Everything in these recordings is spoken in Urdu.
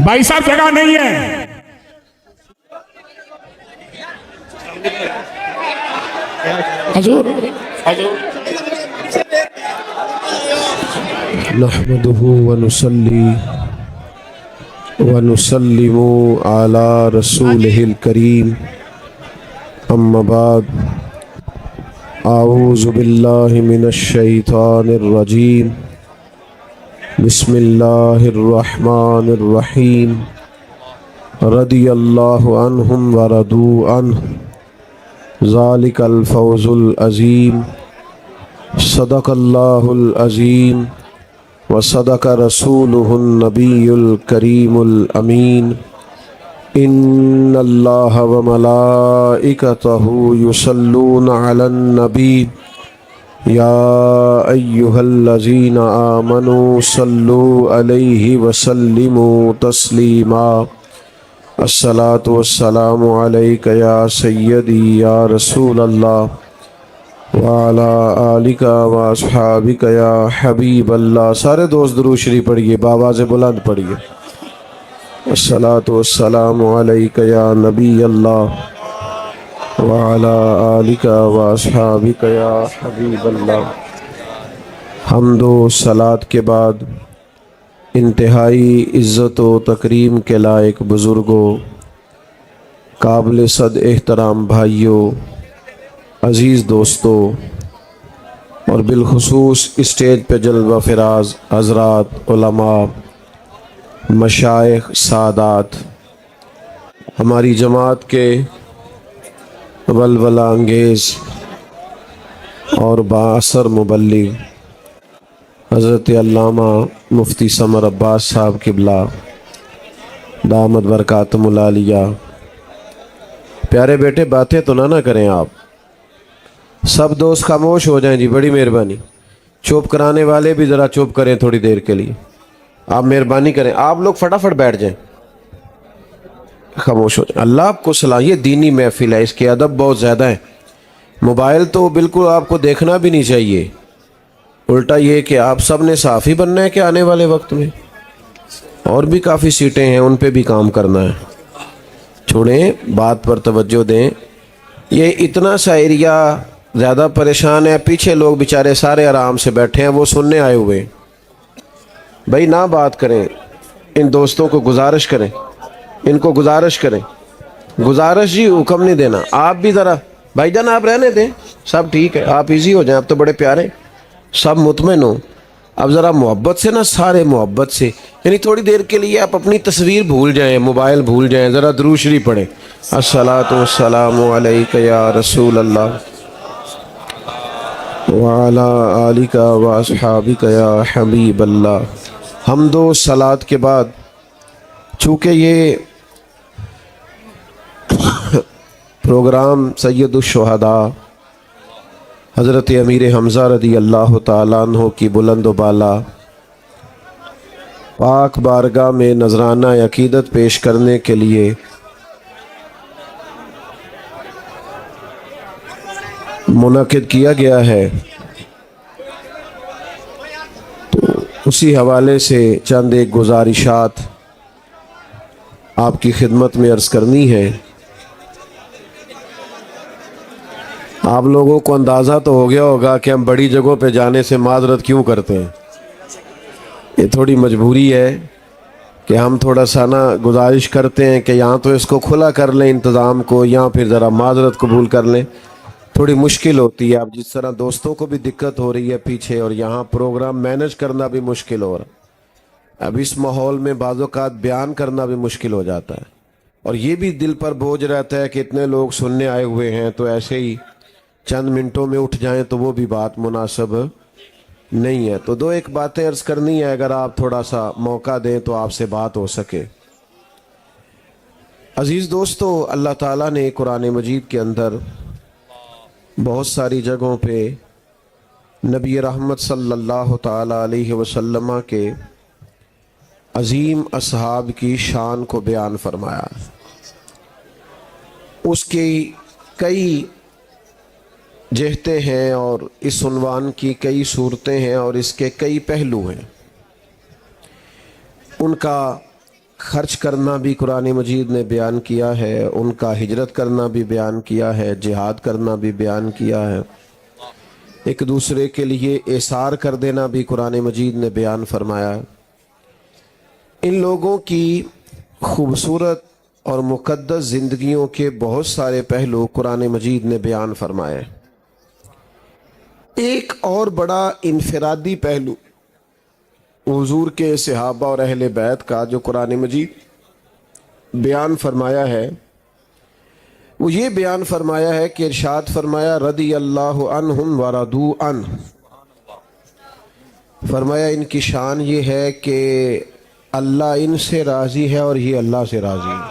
بھائی صاحب جگہ نہیں ہے. حضور نحمده ونصلي ونسلم على رسوله الكريم اما بعد اعوذ بالله من الشيطان الرجيم بسم الله الرحمن الرحيم رضي الله عنهم ورضوا عنه ذلك الفوز العظيم صدق الله العظيم وصدق رسوله النبي الكريم الأمين إن الله وملائكته يصلون على النبي يا أيها الذين آمنوا صلوا عليه وسلموا تسليما الصلاة والسلام عليك يا سيدي يا رسول الله وعلى آلك واصحابك يا حبيب الله. سارے دوست درود شریف پڑھیے، بآواز بلند پڑھیے. الصلاة والسلام عليك يا نبي الله وعلى آلك واصحابك يا حبيب الله. حمد و صلات کے بعد انتہائی عزت و تکریم کے لائق بزرگوں، قابل صد احترام بھائیوں، عزیز دوستوں اور بالخصوص اسٹیج پہ جلوہ فراز حضرات، علماء، مشائخ، سادات، ہماری جماعت کے ولولہ انگیز اور بااثر مبلغ حضرت علامہ مفتی سمر عباس صاحب قبلہ دامت برکاتہم العالیہ. پیارے بیٹے باتیں تو نہ کریں آپ، سب دوست خاموش ہو جائیں جی، بڑی مہربانی. چپ کرانے والے بھی ذرا چپ کریں تھوڑی دیر کے لیے، آپ مہربانی کریں. آپ لوگ فٹافٹ بیٹھ جائیں، خاموش ہو جائیں. اللہ آپ کو صلاح، یہ دینی محفل ہے، اس کے ادب بہت زیادہ ہیں. موبائل تو بالکل آپ کو دیکھنا بھی نہیں چاہیے، الٹا یہ کہ آپ سب نے صحافی بننا ہے کہ آنے والے وقت میں اور بھی کافی سیٹیں ہیں، ان پہ بھی کام کرنا ہے. چھوڑیں، بات پر توجہ دیں. یہ اتنا سا ایریا زیادہ پریشان ہے، پیچھے لوگ بیچارے سارے آرام سے بیٹھے ہیں، وہ سننے آئے ہوئے. بھائی نہ بات کریں، ان دوستوں کو گزارش کریں، ان کو گزارش کریں، گزارش جی، حکم نہیں دینا. آپ بھی ذرا بھائی جان آپ رہنے دیں، سب ٹھیک ہے، آپ ایزی ہو جائیں، آپ تو بڑے پیارے، سب مطمئن ہو. اب ذرا محبت سے نا، سارے محبت سے، یعنی تھوڑی دیر کے لیے آپ اپنی تصویر بھول جائیں، موبائل بھول جائیں، ذرا درود شریف پڑھیں. الصلاۃ والسلام علیک یا رسول اللہ وعلی آلک واصحابک یا حبیب اللہ. حمد و صلات کے بعد چونکہ یہ پروگرام سید الشہداء حضرت امیر حمزہ رضی اللہ تعالیٰ عنہ کی بلند و بالا پاک بارگاہ میں نذرانہ عقیدت پیش کرنے کے لیے منعقد کیا گیا ہے، تو اسی حوالے سے چند ایک گزارشات آپ کی خدمت میں عرض کرنی ہے. آپ لوگوں کو اندازہ تو ہو گیا ہوگا کہ ہم بڑی جگہوں پہ جانے سے معذرت کیوں کرتے ہیں. یہ تھوڑی مجبوری ہے کہ ہم تھوڑا سا نا گزارش کرتے ہیں کہ یہاں تو اس کو کھلا کر لیں انتظام کو، یا پھر ذرا معذرت قبول کر لیں. تھوڑی مشکل ہوتی ہے، اب جس طرح دوستوں کو بھی دقت ہو رہی ہے پیچھے، اور یہاں پروگرام مینج کرنا بھی مشکل ہو رہا ہے. اب اس ماحول میں بعض اوقات بیان کرنا بھی مشکل ہو جاتا ہے، اور یہ بھی دل پر بوجھ رہتا ہے کہ اتنے لوگ سننے آئے ہوئے ہیں، تو ایسے ہی چند منٹوں میں اٹھ جائیں تو وہ بھی بات مناسب نہیں ہے. تو دو ایک باتیں عرض کرنی ہے، اگر آپ تھوڑا سا موقع دیں تو آپ سے بات ہو سکے. عزیز دوستو، اللہ تعالیٰ نے قرآن مجید کے اندر بہت ساری جگہوں پہ نبی رحمت صلی اللہ تعالیٰ علیہ وسلم کے عظیم اصحاب کی شان کو بیان فرمایا. اس کی کئی جہتیں ہیں اور اس عنوان کی کئی صورتیں ہیں اور اس کے کئی پہلو ہیں. ان کا خرچ کرنا بھی قرآن مجید نے بیان کیا ہے، ان کا ہجرت کرنا بھی بیان کیا ہے، جہاد کرنا بھی بیان کیا ہے، ایک دوسرے کے لیے ایثار کر دینا بھی قرآن مجید نے بیان فرمایا ہے۔ ان لوگوں کی خوبصورت اور مقدس زندگیوں کے بہت سارے پہلو قرآن مجید نے بیان فرمائے۔ ایک اور بڑا انفرادی پہلو حضور کے صحابہ اور اہل بیت کا جو قرآن مجید بیان فرمایا ہے، وہ یہ بیان فرمایا ہے کہ ارشاد فرمایا رضی اللہ عنہم ورضوا عنہ، فرمایا ان کی شان یہ ہے کہ اللہ ان سے راضی ہے اور یہ اللہ سے راضی ہے۔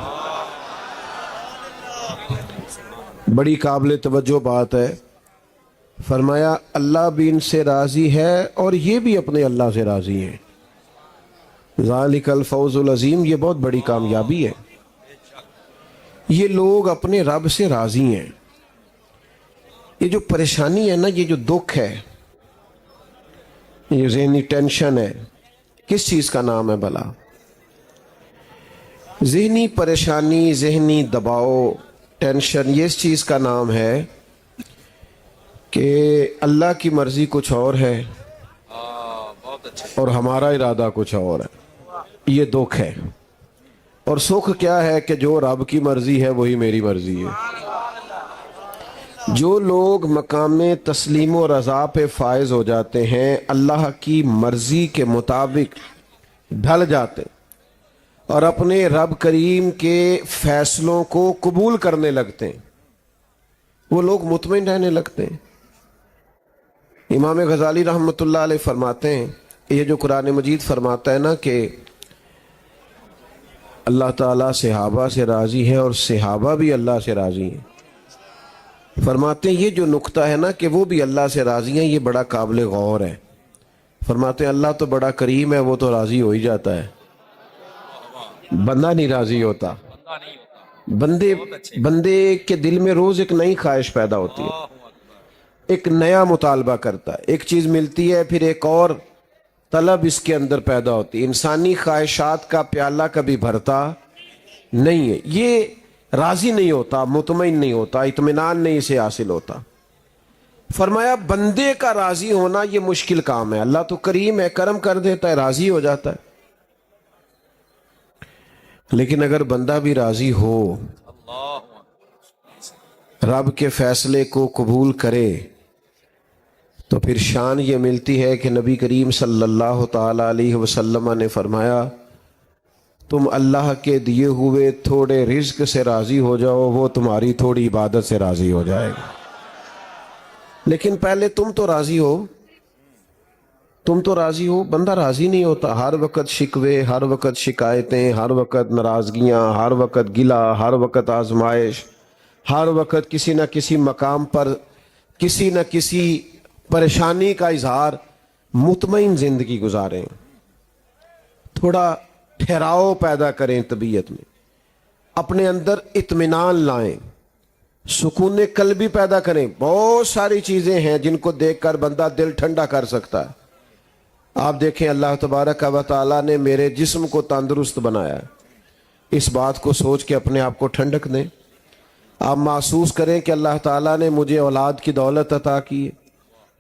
بڑی قابل توجہ بات ہے، فرمایا اللہ بھی ان سے راضی ہے اور یہ بھی اپنے اللہ سے راضی ہیں۔ ذالک الفوز العظیم، یہ بہت بڑی کامیابی ہے، یہ لوگ اپنے رب سے راضی ہیں۔ یہ جو پریشانی ہے نا، یہ جو دکھ ہے، یہ ذہنی ٹینشن ہے، کس چیز کا نام ہے بھلا؟ ذہنی پریشانی، ذہنی دباؤ، ٹینشن، یہ اس چیز کا نام ہے کہ اللہ کی مرضی کچھ اور ہے اور ہمارا ارادہ کچھ اور ہے، یہ دکھ ہے۔ اور سکھ کیا ہے کہ جو رب کی مرضی ہے وہی میری مرضی ہے۔ جو لوگ مقام تسلیم و رضا پہ فائز ہو جاتے ہیں، اللہ کی مرضی کے مطابق ڈھل جاتے اور اپنے رب کریم کے فیصلوں کو قبول کرنے لگتے ہیں، وہ لوگ مطمئن رہنے لگتے ہیں۔ امام غزالی رحمۃ اللہ علیہ فرماتے ہیں، یہ جو قرآن مجید فرماتا ہے نا کہ اللہ تعالیٰ صحابہ سے راضی ہے اور صحابہ بھی اللہ سے راضی ہیں، فرماتے ہیں یہ جو نقطہ ہے نا کہ وہ بھی اللہ سے راضی ہیں، یہ بڑا قابل غور ہے۔ فرماتے ہیں اللہ تو بڑا کریم ہے، وہ تو راضی ہو ہی جاتا ہے، بندہ نہیں راضی ہوتا۔ بندے کے دل میں روز ایک نئی خواہش پیدا ہوتی ہے، ایک نیا مطالبہ کرتا ہے، ایک چیز ملتی ہے پھر ایک اور طلب اس کے اندر پیدا ہوتی ہے۔ انسانی خواہشات کا پیالہ کبھی بھرتا نہیں ہے، یہ راضی نہیں ہوتا، مطمئن نہیں ہوتا، اطمینان نہیں اسے حاصل ہوتا۔ فرمایا بندے کا راضی ہونا یہ مشکل کام ہے، اللہ تو کریم ہے، کرم کر دیتا ہے، راضی ہو جاتا ہے، لیکن اگر بندہ بھی راضی ہو، رب کے فیصلے کو قبول کرے، تو پھر شان یہ ملتی ہے کہ نبی کریم صلی اللہ تعالی علیہ وسلم نے فرمایا تم اللہ کے دیے ہوئے تھوڑے رزق سے راضی ہو جاؤ، وہ تمہاری تھوڑی عبادت سے راضی ہو جائے گا۔ لیکن پہلے تم تو راضی ہو، تم تو راضی ہو۔ بندہ راضی نہیں ہوتا، ہر وقت شکوے، ہر وقت شکایتیں، ہر وقت ناراضگیاں، ہر وقت گلہ، ہر وقت آزمائش، ہر وقت کسی نہ کسی مقام پر کسی نہ کسی پریشانی کا اظہار۔ مطمئن زندگی گزاریں، تھوڑا ٹھہراؤ پیدا کریں طبیعت میں، اپنے اندر اطمینان لائیں، سکون قلبی پیدا کریں۔ بہت ساری چیزیں ہیں جن کو دیکھ کر بندہ دل ٹھنڈا کر سکتا ہے۔ آپ دیکھیں اللہ تبارک و تعالیٰ نے میرے جسم کو تندرست بنایا ہے، اس بات کو سوچ کے اپنے آپ کو ٹھنڈک دیں۔ آپ محسوس کریں کہ اللہ تعالیٰ نے مجھے اولاد کی دولت عطا کی ہے،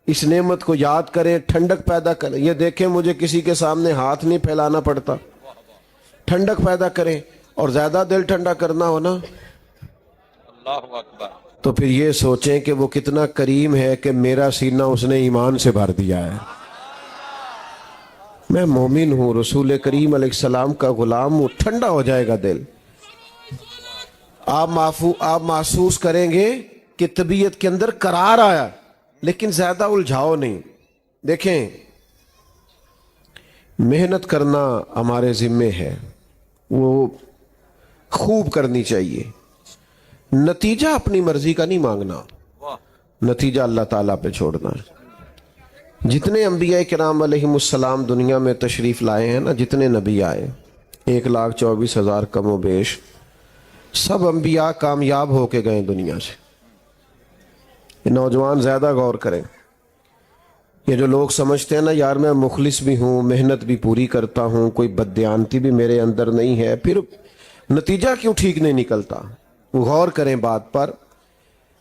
اس نعمت کو یاد کریں، ٹھنڈک پیدا کریں۔ یہ دیکھیں مجھے کسی کے سامنے ہاتھ نہیں پھیلانا پڑتا، ٹھنڈک پیدا کریں۔ اور زیادہ دل ٹھنڈا کرنا ہو نا تو پھر یہ سوچیں کہ وہ کتنا کریم ہے کہ میرا سینہ اس نے ایمان سے بھر دیا ہے، میں مومن ہوں، رسول کریم علیہ السلام کا غلام ہوں، ٹھنڈا ہو جائے گا دل۔ آپ محسوس کریں گے کہ طبیعت کے اندر قرار آیا، لیکن زیادہ الجھاؤ نہیں۔ دیکھیں محنت کرنا ہمارے ذمے ہے، وہ خوب کرنی چاہیے، نتیجہ اپنی مرضی کا نہیں مانگنا، نتیجہ اللہ تعالیٰ پہ چھوڑنا ہے۔ جتنے انبیاء کرام علیہم السلام دنیا میں تشریف لائے ہیں نا، جتنے نبی آئے 1,24,000 کم و بیش، سب انبیاء کامیاب ہو کے گئے دنیا سے۔ یہ نوجوان زیادہ غور کریں، یہ جو لوگ سمجھتے ہیں نا یار میں مخلص بھی ہوں، محنت بھی پوری کرتا ہوں، کوئی بددیانتی بھی میرے اندر نہیں ہے، پھر نتیجہ کیوں ٹھیک نہیں نکلتا؟ غور کریں بات پر۔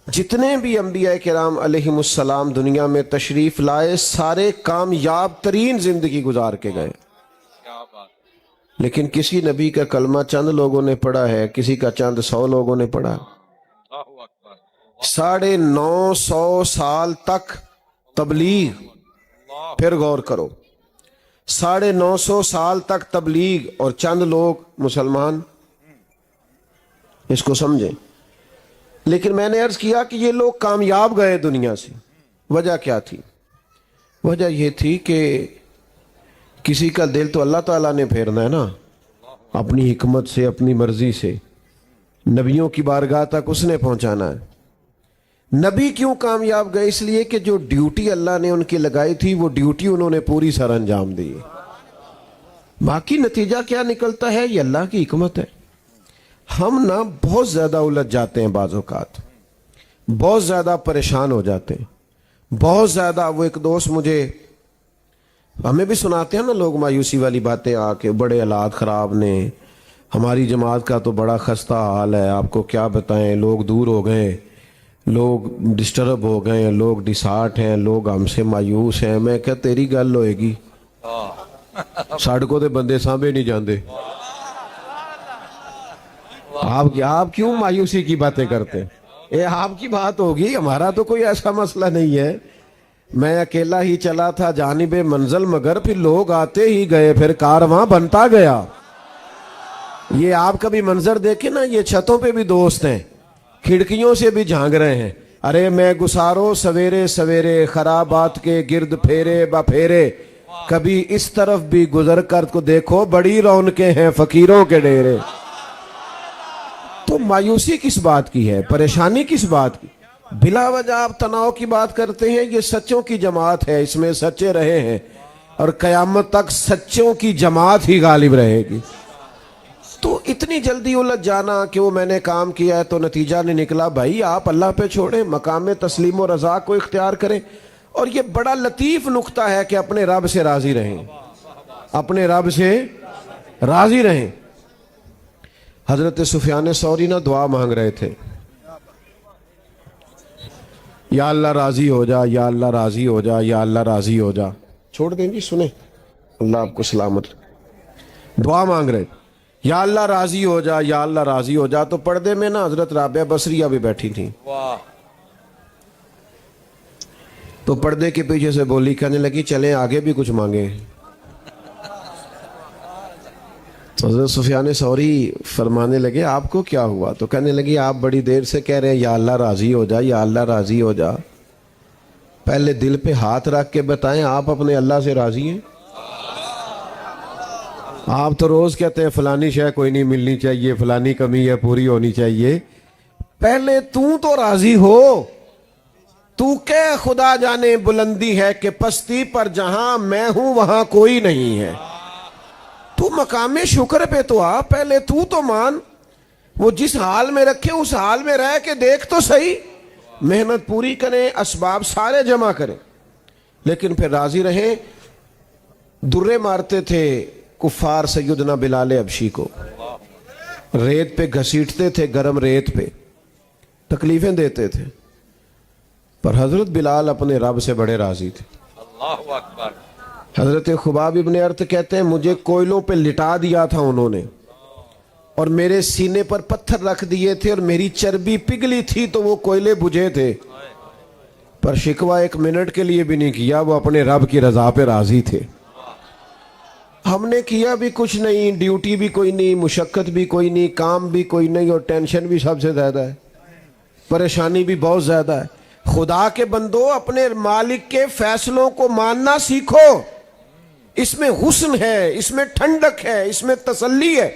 جتنے بھی انبیاء کرام علیہم السلام دنیا میں تشریف لائے سارے کامیاب ترین زندگی گزار کے گئے، لیکن کسی نبی کا کلمہ چند لوگوں نے پڑھا ہے، کسی کا چند 100 لوگوں نے پڑھا۔ 950 سال تک تبلیغ، پھر غور کرو، 950 سال تک تبلیغ اور چند لوگ مسلمان، اس کو سمجھیں۔ لیکن میں نے عرض کیا کہ یہ لوگ کامیاب گئے دنیا سے، وجہ کیا تھی؟ وجہ یہ تھی کہ کسی کا دل تو اللہ تعالیٰ نے پھیرنا ہے نا، اپنی حکمت سے، اپنی مرضی سے، نبیوں کی بارگاہ تک اس نے پہنچانا ہے۔ نبی کیوں کامیاب گئے؟ اس لیے کہ جو ڈیوٹی اللہ نے ان کی لگائی تھی وہ ڈیوٹی انہوں نے پوری سر انجام دی۔ باقی نتیجہ کیا نکلتا ہے یہ اللہ کی حکمت ہے۔ ہم نا بہت زیادہ الجھ جاتے ہیں، بعض اوقات بہت زیادہ پریشان ہو جاتے ہیں، بہت زیادہ۔ وہ ایک دوست مجھے، ہمیں بھی سناتے ہیں نا لوگ مایوسی والی باتیں آ کے، بڑے حالات خراب نے، ہماری جماعت کا تو بڑا خستہ حال ہے، آپ کو کیا بتائیں، لوگ دور ہو گئے، لوگ ڈسٹرب ہو گئے، لوگ ڈسہارٹ ہیں، لوگ ہم سے مایوس ہیں۔ میں کہا تیری گل ہوئے گی، سڑکوں تے بندے سانبے نہیں جاندے، آپ کیوں مایوسی کی باتیں کرتے؟ یہ آپ کی بات ہوگی، ہمارا تو کوئی ایسا مسئلہ نہیں ہے۔ میں اکیلا ہی چلا تھا جانب منزل، مگر پھر لوگ آتے ہی گئے، پھر کارواں بنتا گیا۔ یہ آپ کبھی منظر دیکھیں نا، یہ چھتوں پہ بھی دوست ہیں، کھڑکیوں سے بھی جھانک رہے ہیں، ارے میں گسارو سویرے سویرے، خرابات کے گرد پھیرے با پھیرے، کبھی اس طرف بھی گزر کر کو دیکھو، بڑی رونقیں ہیں فقیروں کے ڈیرے۔ تو مایوسی کس بات کی ہے؟ پریشانی کس بات کی؟ بلا وجہ آپ تناؤ کی بات کرتے ہیں۔ یہ سچوں کی جماعت ہے، اس میں سچے رہے ہیں، اور قیامت تک سچوں کی جماعت ہی غالب رہے گی۔ تو اتنی جلدی الجھ جانا کہ وہ میں نے کام کیا ہے تو نتیجہ نہیں نکلا، بھائی آپ اللہ پہ چھوڑیں، مقام تسلیم و رضا کو اختیار کریں۔ اور یہ بڑا لطیف نقطہ ہے کہ اپنے رب سے راضی رہیں، اپنے رب سے راضی رہیں۔ حضرت سفیان ثوری نہ دعا مانگ رہے تھے، یا اللہ راضی ہو جا، یا اللہ راضی ہو جا، یا اللہ راضی ہو جا۔ چھوڑ دیں جی، سنیں، اللہ آپ کو سلامت۔ دعا مانگ رہے، یا اللہ راضی ہو جا، یا اللہ راضی ہو جا۔ تو پردے میں نا حضرت رابعہ بصریہ بھی بیٹھی تھیں، تو پردے کے پیچھے سے بولی، کہنے لگی چلیں آگے بھی کچھ مانگیں۔ حضرت سفیان ثوری فرمانے لگے آپ کو کیا ہوا؟ تو کہنے لگی آپ بڑی دیر سے کہہ رہے ہیں یا اللہ راضی ہو جا، یا اللہ راضی ہو جا، پہلے دل پہ ہاتھ رکھ کے بتائیں آپ اپنے اللہ سے راضی ہیں؟ آپ تو روز کہتے ہیں فلانی شے کوئی نہیں ملنی چاہیے، فلانی کمی ہے پوری ہونی چاہیے۔ پہلے تو راضی ہو۔ تو کہ خدا جانے بلندی ہے کہ پستی پر جہاں میں ہوں وہاں کوئی نہیں ہے۔ تو مقام شکر پہ تو آ، پہلے تو مان، وہ جس حال میں رکھے اس حال میں رہ کے دیکھ تو صحیح، محنت پوری کریں، اسباب سارے جمع کریں، لیکن پھر راضی رہیں۔ درے مارتے تھے کفار سیدنا بلال حبشی کو، ریت پہ گھسیٹتے تھے، گرم ریت پہ تکلیفیں دیتے تھے، پر حضرت بلال اپنے رب سے بڑے راضی تھے۔ اللہ اکبر۔ حضرت خباب ابن ارت کہتے ہیں مجھے کوئلوں پہ لٹا دیا تھا انہوں نے، اور میرے سینے پر پتھر رکھ دیے تھے، اور میری چربی پگھلی تھی تو وہ کوئلے بجھے تھے، پر شکوہ ایک منٹ کے لیے بھی نہیں کیا، وہ اپنے رب کی رضا پہ راضی تھے۔ ہم نے کیا بھی کچھ نہیں، ڈیوٹی بھی کوئی نہیں، مشقت بھی کوئی نہیں، کام بھی کوئی نہیں، اور ٹینشن بھی سب سے زیادہ ہے، پریشانی بھی بہت زیادہ ہے۔ خدا کے بندو اپنے مالک کے فیصلوں کو ماننا سیکھو، اس میں حسن ہے، اس میں ٹھنڈک ہے، اس میں تسلی ہے۔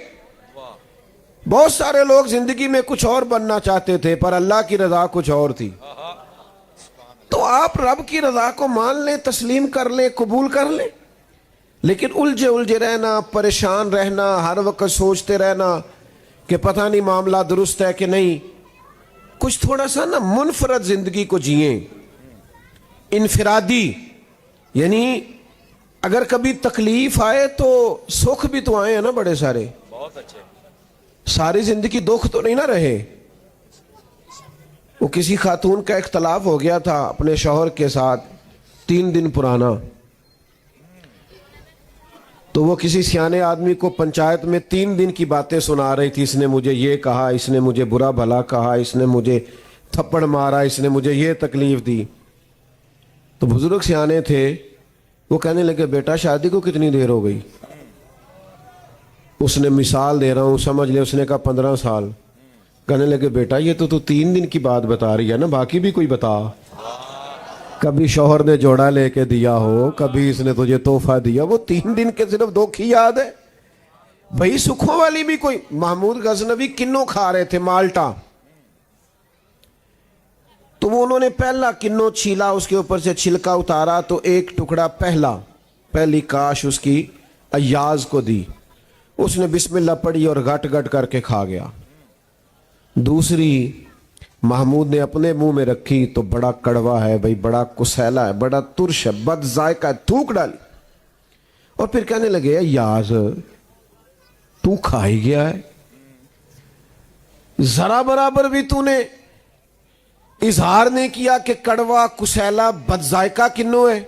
بہت سارے لوگ زندگی میں کچھ اور بننا چاہتے تھے، پر اللہ کی رضا کچھ اور تھی۔ تو آپ رب کی رضا کو مان لیں، تسلیم کر لیں، قبول کر لیں، لیکن الجھے رہنا، پریشان رہنا، ہر وقت سوچتے رہنا کہ پتہ نہیں معاملہ درست ہے کہ نہیں۔ کچھ تھوڑا سا نا منفرد زندگی کو جئیں، انفرادی، یعنی اگر کبھی تکلیف آئے تو سکھ بھی تو آئے ہیں نا بڑے سارے. بہت اچھے. ساری زندگی دکھ تو نہیں نہ رہے. وہ کسی خاتون کا اختلاف ہو گیا تھا اپنے شوہر کے ساتھ 3 دن پرانا, تو وہ کسی سیانے آدمی کو پنچایت میں 3 دن کی باتیں سنا رہی تھی. اس نے مجھے یہ کہا, اس نے مجھے برا بھلا کہا, اس نے مجھے تھپڑ مارا, اس نے مجھے یہ تکلیف دی. تو بزرگ سیانے تھے, وہ کہنے لگے بیٹا شادی کو کتنی دیر ہو گئی؟ اس نے مثال دے رہا ہوں, سمجھ لے. اس نے کہا 15 سال. کہنے لگے بیٹا یہ تو 3 دن کی بات بتا رہی ہے نا, باقی بھی کوئی بتا. کبھی شوہر نے جوڑا لے کے دیا ہو, کبھی اس نے تجھے تحفہ دیا, وہ 3 دن کے صرف دکھ ہی یاد ہے بھائی. سکھوں والی بھی کوئی. محمود غزنوی کنوں کھا رہے تھے, مالٹا, تو وہ انہوں نے پہلا کنوں چھیلا, اس کے اوپر سے چھلکا اتارا, تو ایک ٹکڑا پہلی کاش اس کی ایاز کو دی. اس نے بسم اللہ پڑھی اور گٹ گٹ کر کے کھا گیا. دوسری محمود نے اپنے منہ میں رکھی تو بڑا کڑوا ہے بھائی, بڑا کسیلا ہے, بڑا ترش ہے, بد ذائقہ ہے, تھوک ڈالی. اور پھر کہنے لگے ایاز تو کھا ہی گیا ہے, ذرا برابر بھی تو نے اظہار نہیں کیا کہ کڑوا کسیلا بد ذائقہ کنوں ہے.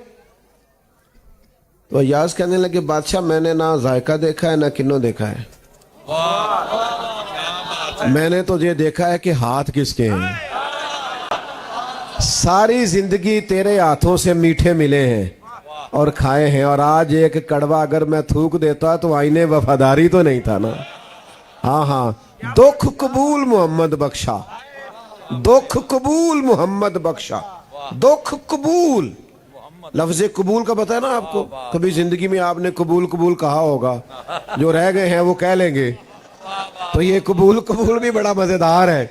تو ایاز کہنے لگے بادشاہ میں نے نہ ذائقہ دیکھا ہے نہ کنوں دیکھا ہے, میں نے تو یہ دیکھا ہے کہ ہاتھ کس کے ہیں. ساری زندگی تیرے ہاتھوں سے میٹھے ملے ہیں اور کھائے ہیں, اور آج ایک کڑوا اگر میں تھوک دیتا تو آئینے وفاداری تو نہیں تھا نا. ہاں, دکھ قبول محمد بخشا, دکھ قبول محمد بخشا, دکھ قبول. لفظ قبول کا پتہ ہے نا آپ کو؟ کبھی زندگی میں آپ نے قبول قبول کہا ہوگا, جو رہ گئے ہیں وہ کہہ لیں گے. تو یہ قبول بھی بڑا مزیدار ہے.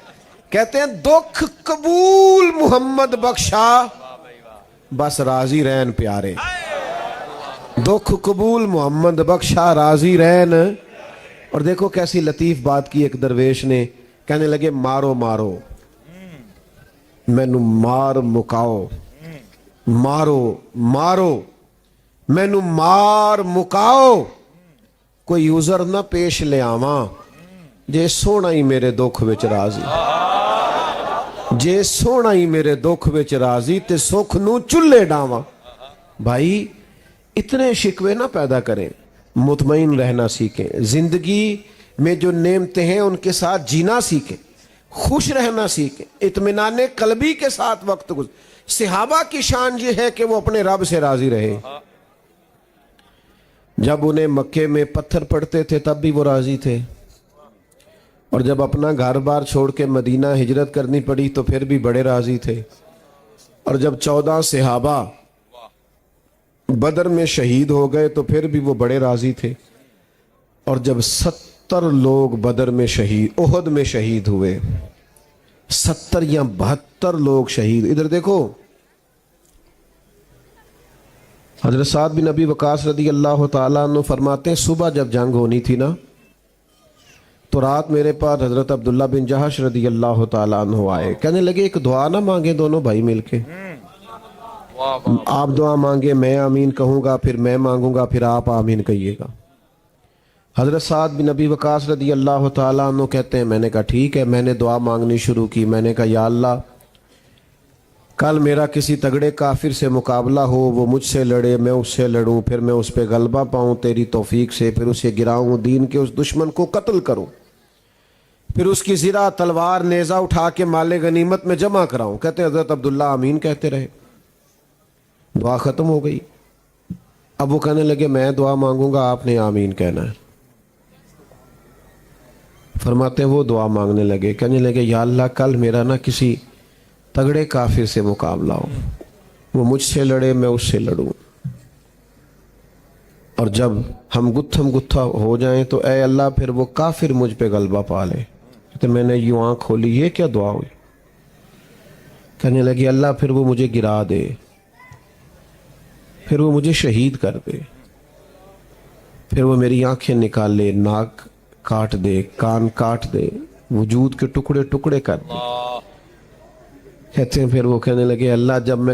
کہتے ہیں دکھ قبول محمد بخشا, بس راضی رہن پیارے. دکھ قبول محمد بخشا, راضی رہن. اور دیکھو کیسی لطیف بات کی ایک درویش نے. کہنے لگے مارو مارو مینو مار مکاؤ, مارو مارو مینو مار مکاؤ, کوئی عذر نہ پیش لے آواں, جے سونا ہی میرے دکھ وچ راضی, جے سونا ہی میرے دکھ وچ راضی, تے سکھ نو چلے ڈاواں. بھائی اتنے شکوے نہ پیدا کریں, مطمئن رہنا سیکھیں. زندگی میں جو نعمتیں ہیں ان کے ساتھ جینا سیکھیں, خوش رہنا سیکھیں, اطمینان قلبی کے ساتھ وقت گزاریں. صحابہ کی شان یہ ہے کہ وہ اپنے رب سے راضی رہے. جب انہیں مکے میں پتھر پڑتے تھے تب بھی وہ راضی تھے, اور جب اپنا گھر بار چھوڑ کے مدینہ ہجرت کرنی پڑی تو پھر بھی بڑے راضی تھے. اور جب 14 صحابہ بدر میں شہید ہو گئے تو پھر بھی وہ بڑے راضی تھے. اور جب 70 لوگ بدر میں شہید, احد میں شہید ہوئے, 70 یا 72 لوگ شہید. ادھر دیکھو حضرت سعد بن ابی وقاص رضی اللہ تعالیٰ عنہ فرماتے ہیں صبح جب جنگ ہونی تھی نا تو رات میرے پاس حضرت عبداللہ بن جہش رضی اللہ تعالیٰ عنہ آئے. کہنے لگے ایک دعا نہ مانگے دونوں بھائی مل کے؟ آپ دعا مانگے, میں آمین کہوں گا, پھر میں مانگوں گا, پھر آپ آمین کہیے گا. حضرت سعد بن ابی وقاص رضی اللہ تعالیٰ عنہ کہتے ہیں میں نے کہا ٹھیک ہے. میں نے دعا مانگنی شروع کی. میں نے کہا یا اللہ کل میرا کسی تگڑے کافر سے مقابلہ ہو, وہ مجھ سے لڑے, میں اس سے لڑوں, پھر میں اس پہ غلبہ پاؤں تیری توفیق سے, پھر اسے گراؤں, دین کے اس دشمن کو قتل کروں, پھر اس کی زرہ تلوار نیزہ اٹھا کے مال غنیمت میں جمع کراؤں. کہتے ہیں حضرت عبداللہ آمین کہتے رہے. دعا ختم ہو گئی. اب وہ کہنے لگے میں دعا مانگوں گا, آپ نے آمین کہنا ہے. فرماتے ہیں وہ دعا مانگنے لگے, کہنے لگے یا اللہ کل میرا نہ کسی تگڑے کافر سے مقابلہ ہو, وہ مجھ سے لڑے, میں اس سے لڑوں, اور جب ہم گتھم گتھا ہو جائیں تو اے اللہ پھر وہ کافر مجھ پہ غلبہ پا لے. تو میں نے یوں آنکھ کھولی, یہ کیا دعا ہوئی؟ کہنے لگی اللہ پھر وہ مجھے گرا دے, پھر وہ مجھے شہید کر دے, پھر وہ میری آنکھیں نکال لے, ناک کاٹ دے, کان کاٹ دے, وجود کے ٹکڑے ٹکڑے کر دے. کہتے ہیں پھر وہ کہنے لگے اللہ جب میں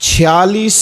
46